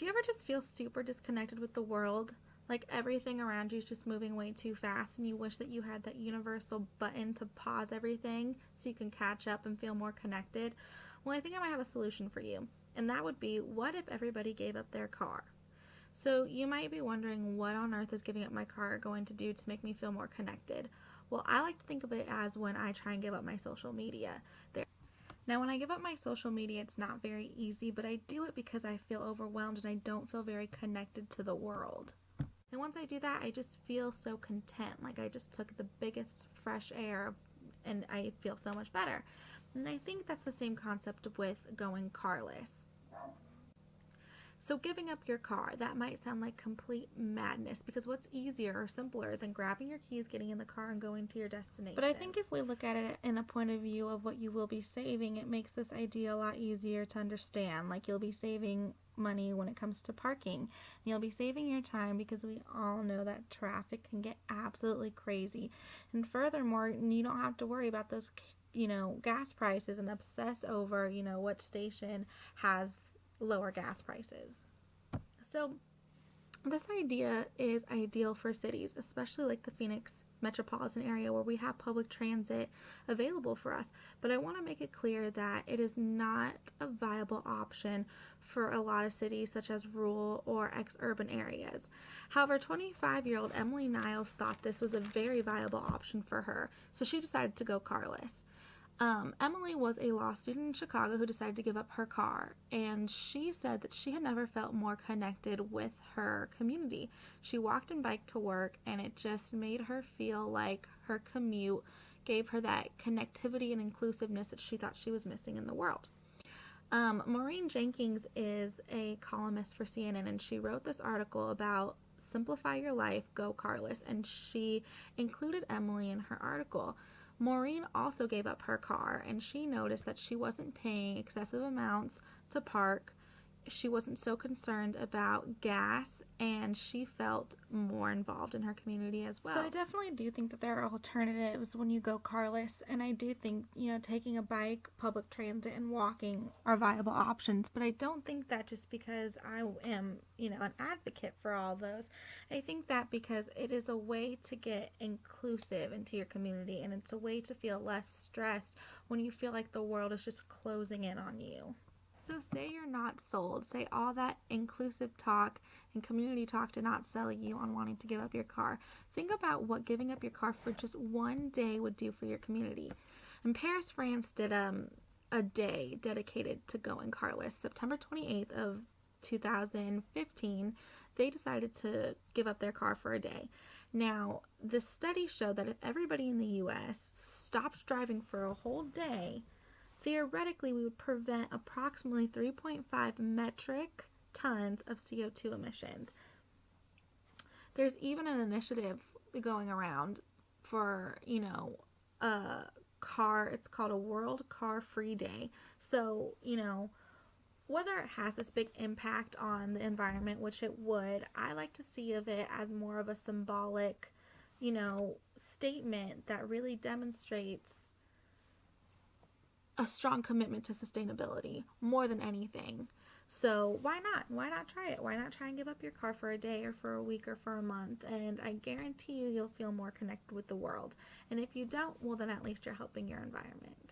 Do you ever just feel super disconnected with the world? Like everything around you is just moving way too fast, and you wish that you had that universal button to pause everything so you can catch up and feel more connected? Well, I think I might have a solution for you, and that would be, what if everybody gave up their car? So you might be wondering, what on earth is giving up my car going to do to make me feel more connected? Well, I like to think of it as when I try and give up my social media. Now, when I give up my social media, it's not very easy, but I do it because I feel overwhelmed and I don't feel very connected to the world. And once I do that, I just feel so content. Like I just took the biggest fresh air and I feel so much better. And I think that's the same concept with going carless. So giving up your car, that might sound like complete madness, because what's easier or simpler than grabbing your keys, getting in the car, and going to your destination? But I think if we look at it in a point of view of what you will be saving, it makes this idea a lot easier to understand. Like, you'll be saving money when it comes to parking. You'll be saving your time, because we all know that traffic can get absolutely crazy. And furthermore, you don't have to worry about those gas prices and obsess over what station has lower gas prices. So this idea is ideal for cities, especially like the Phoenix metropolitan area, where we have public transit available for us. But I want to make it clear that it is not a viable option for a lot of cities, such as rural or ex-urban areas. However, 25-year-old Emily Niles thought this was a very viable option for her, so she decided to go carless. Emily was a law student in Chicago who decided to give up her car, and she said that she had never felt more connected with her community. She walked and biked to work, and it just made her feel like her commute gave her that connectivity and inclusiveness that she thought she was missing in the world. Maureen Jenkins is a columnist for CNN, and she wrote this article about Simplify Your Life, Go Carless, and she included Emily in her article. Maureen also gave up her car, and she noticed that she wasn't paying excessive amounts to park. She wasn't so concerned about gas, and she felt more involved in her community as well. So I definitely do think that there are alternatives when you go carless, and I do think, taking a bike, public transit, and walking are viable options, but I don't think that just because I am, an advocate for all those. I think that because it is a way to get inclusive into your community, and it's a way to feel less stressed when you feel like the world is just closing in on you. So say you're not sold, say all that inclusive talk and community talk did not sell you on wanting to give up your car. Think about what giving up your car for just one day would do for your community. And Paris, France did a day dedicated to going carless. September 28th of 2015, they decided to give up their car for a day. Now, the study showed that if everybody in the U.S. stopped driving for a whole day, theoretically, we would prevent approximately 3.5 metric tons of CO2 emissions. There's even an initiative going around for, a car, it's called a World Car Free Day. So, whether it has this big impact on the environment, which it would, I like to see of it as more of a symbolic, statement that really demonstrates a strong commitment to sustainability more than anything. So why not? Why not try it? Why not try and give up your car for a day or for a week or for a month? And I guarantee you'll feel more connected with the world. And if you don't, well, then at least you're helping your environment.